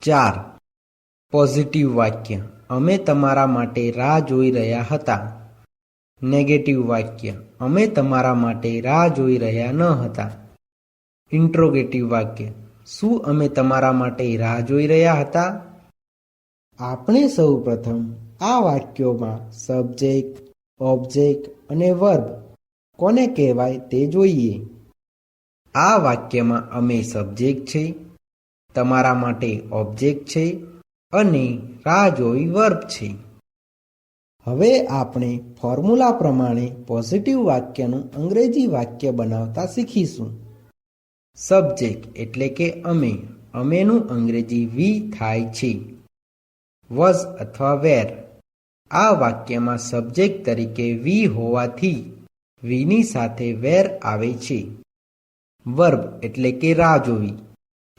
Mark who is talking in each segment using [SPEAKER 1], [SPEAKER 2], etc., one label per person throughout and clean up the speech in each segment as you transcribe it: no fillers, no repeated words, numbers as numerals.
[SPEAKER 1] 4. Positive વાક્ય. અમે તમારા માટે રાહ જોઈ રહ્યા હતા. નેગેટિવ વાક્ય. અમે તમારા માટે રાહ જોઈ રહ્યા ન હતા. ઇન્ટ્રોગેટિવ વાક્ય. શું અમે તમારા માટે રાહ જોઈ રહ્યા હતા? આપણે સૌ પ્રથમ આ વાક્યોમાં સબ્જેક્ટ, ઓબ્જેક્ટ અને વર્બ કોને કહેવાય તે જોઈએ. આ વાક્યમાં અમે સબ્જેક્ટ છે, તમારા માટે ઓબ્જેક્ટ છે અને રાહ જોઈ વર્બ છે. હવે આપણે ફોર્મ્યુલા પ્રમાણે પોઝિટિવ વાક્યનું અંગ્રેજી વાક્ય બનાવતા શીખીશું. સબ્જેક્ટ એટલે કે અમેનું અંગ્રેજી વી થાય છે. વોઝ અથવા વેર. આ વાક્યમાં સબ્જેક્ટ તરીકે વી હોવાથી વીની સાથે વેર આવે છે. વર્બ એટલે કે રાહ જોવી.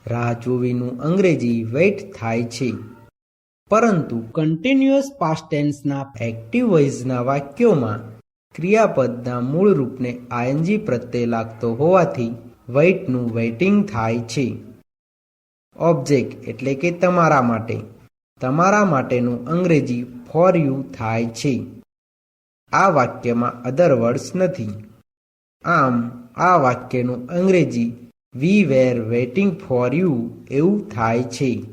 [SPEAKER 1] રાહ જોવીનું અંગ્રેજી વેઇટ થાય છે. પરંતુ કન્ટિન્યુઅસ પાસ્ટ ટેન્સના એક્ટિવ વોઇસના વાક્યોમાં ક્રિયાપદના મૂળ રૂપને આઈએનજી પ્રત્યે લાગતો હોવાથી વેઇટનું વેઇટિંગ થાય છે. ઓબ્જેક્ટ એટલે કે તમારા માટે. તમારા માટેનું અંગ્રેજી ફોર યુ થાય છે. આ વાક્યમાં અધર વર્ડ્સ નથી. આમ આ વાક્યનું અંગ્રેજી we wear waiting for you એવું થાય છે.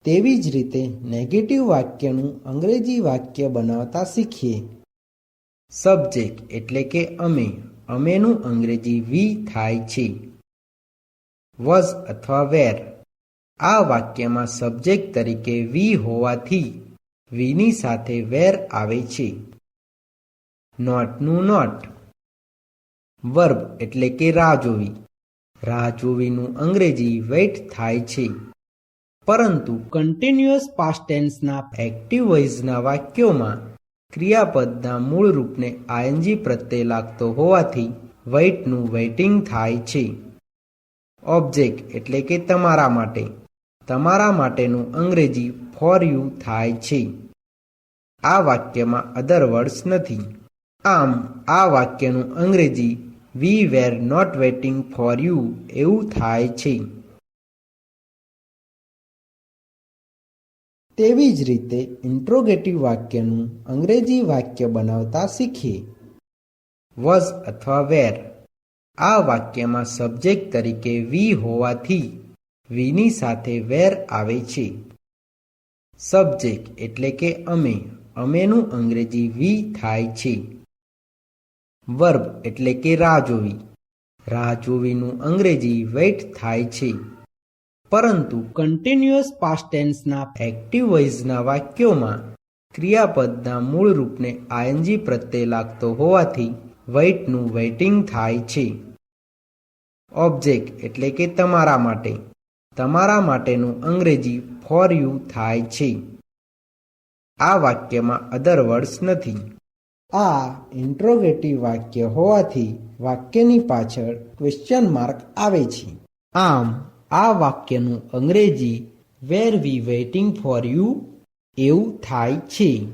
[SPEAKER 1] તેવી જ રીતે નેગેટિવ વાક્યનું અંગ્રેજી વાક્ય બનાવતા શીખીએ. સબ્જેક્ટ એટલે કે અમેનું અંગ્રેજી વી થાય છે. વોઝ અથવા વેર. આ વાક્યમાં સબ્જેક્ટ તરીકે વી હોવાથી વીની સાથે વેર આવે છે. નોટનું નોટ. વર્બ એટલે કે રાહ જોવી. રાહ જોવીનું અંગ્રેજી વેઇટ થાય છે. પરંતુ કન્ટિન્યુઅસ પાસ્ટ ટેન્સના એક્ટિવ વોઇસના વાક્યોમાં ક્રિયાપદના મૂળ રૂપને આઈએનજી પ્રત્યે લાગતો હોવાથી વેઇટનું વેઇટિંગ થાય છે. ઓબ્જેક્ટ એટલે કે તમારા માટે. તમારા માટેનું અંગ્રેજી ફોર યુ થાય છે. આ વાક્યમાં અધર વર્ડ્સ નથી. આમ આ વાક્યનું અંગ્રેજી we were not waiting for you એવું થાય છે. તેવી જ રીતે ઇન્ટ્રોગેટિવ વાક્યનું અંગ્રેજી વાક્ય બનાવતા શીખીએ. વોઝ અથવા વેર. આ વાક્યમાં સબ્જેક્ટ તરીકે વી હોવાથી વીની સાથે વેર આવે છે. સબ્જેક્ટ એટલે કે અમેનું અંગ્રેજી વી થાય છે. વર્બ એટલે કે રાહ જોવી. રાહ જોવીનું અંગ્રેજી વેઇટ થાય છે. પરંતુ કન્ટિન્યુઅસ પાસ્ટ ટેન્સના એક્ટિવ વોઇસના વાક્યોમાં ક્રિયાપદના મૂળ રૂપને આઈએનજી પ્રત્યે લાગતો હોવાથી વેઇટનું વેઇટિંગ થાય છે. ઓબ્જેક્ટ એટલે કે તમારા માટે. તમારા માટેનું અંગ્રેજી ફોર યુ થાય છે. આ વાક્યમાં અધર વર્ડ્સ નથી. આ ઇન્ટ્રોગેટિવ વાક્ય હોવાથી વાક્યની પાછળ ક્વેશ્ચન માર્ક આવે છે. આમ આ વાક્યનું અંગ્રેજી વેર વી વેઇટિંગ ફોર યુ એવું થાય છે.